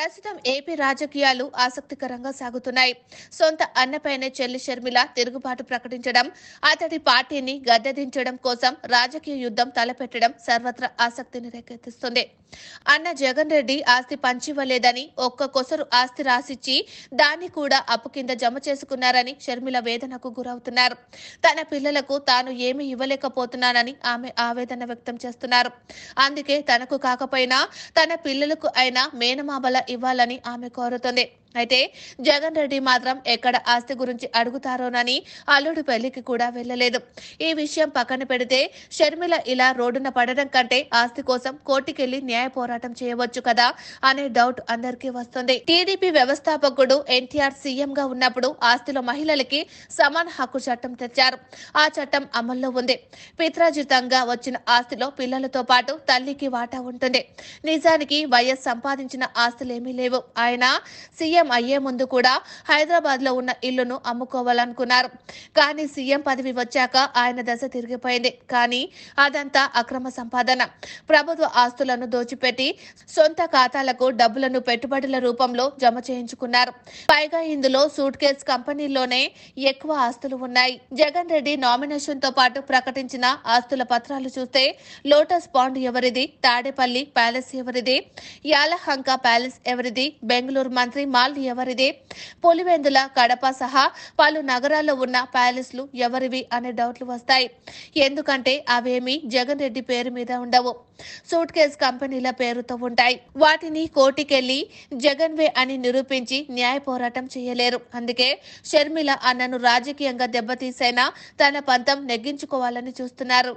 ప్రస్తుతం ఏపీ రాజకీయాలు ఆసక్తికరంగా సాగుతున్నాయి. సొంత అన్నపైనే చెల్లి షర్మిల తిరుగుబాటు ప్రకటించడం, అతడి పార్టీని గద్దెదించడం కోసం రాజకీయ యుద్ధం తలపెట్టడం సర్వత్రా ఆసక్తిని రేకెత్తిస్తుంది. అన్న జగన్ రెడ్డి ఆస్తి పంచివ్వలేదని, ఒక్క కొసరు ఆస్తి రాసిచ్చి దాన్ని కూడా అప్పు కింద జమ చేసుకున్నారని షర్మిల వేదనకు గురవుతున్నారు. తన పిల్లలకు తాను ఏమీ ఇవ్వలేకపోతున్నానని ఆమె ఆవేదన వ్యక్తం చేస్తున్నారు. అందుకే తనకు కాకపోయినా తన పిల్లలకు అయినా మేనమామల ఇవ్వాలని ఆమె కోరుతుంది. అయితే జగన్ రెడ్డి మాత్రం ఎక్కడ ఆస్తి గురించి అడుగుతారోనని అల్లుడు పెళ్లికి కూడా వెళ్లలేదు. ఈ విషయం పక్కన పెడితే షర్మిల ఇలా రోడ్డున పడడం కంటే ఆస్తి కోసం కోర్టుకెళ్లి న్యాయ పోరాటం చేయవచ్చు కదా అనే డౌట్ అందరికీ వస్తుంది. టీడీపీ వ్యవస్థాపకుడు ఎన్టీఆర్ సీఎం గా ఉన్నప్పుడు ఆస్తిలో మహిళలకి సమాన హక్కు చట్టం తెచ్చారు. ఆ చట్టం అమల్లో ఉంది. పిత్రాజితంగా వచ్చిన ఆస్తిలో పిల్లలతో పాటు తల్లికి వాటా ఉంటుంది. నిజానికి వైఎస్ సంపాదించిన ఆస్తులేమీ లేవు. ఆయన సీఎం అయ్యే ముందు కూడా హైదరాబాద్ లో ఉన్న ఇల్లును అమ్ముకోవాలనుకున్నారు. కానీ సీఎం పదవి వచ్చాక ఆయన దశ తిరిగిపోయింది. కానీ అదంతా అక్రమ సంపాదన. ప్రభుత్వ ఆస్తులను దోచిపెట్టి సొంత ఖాతాలకు డబ్బులను పెట్టుబడుల రూపంలో జమ చేయించుకున్నారు. పైగా ఇందులో సూట్ కేస్ కంపెనీల్లోనే ఎక్కువ ఆస్తులు ఉన్నాయి. జగన్ రెడ్డి నామినేషన్ తో పాటు ప్రకటించిన ఆస్తుల పత్రాలు చూస్తే లోటస్ పాండ్ ఎవరిది, తాడేపల్లి ప్యాలెస్ ఎవరిది, యాలహంక ప్యాలెస్ ఎవరిది, బెంగళూరు మంత్రి మాల్ ఎవరిది, పులివెందుల, కడప సహా పలు నగరాల్లో ఉన్న ప్యాలెస్లు ఎవరివి అనే డౌట్లు వస్తాయి. ఎందుకంటే అవేమీ జగన్ రెడ్డి పేరు మీద ఉండవు. సూట్ కేస్ కంపెనీల పేరుతో ఉంటాయి. వాటిని కోర్టుకెళ్లి జగన్ వే అని నిరూపించి న్యాయ పోరాటం చేయలేరు. అందుకే షర్మిల అన్నను రాజకీయంగా దెబ్బతీసైనా తన పంతం నెగ్గించుకోవాలని చూస్తున్నారు.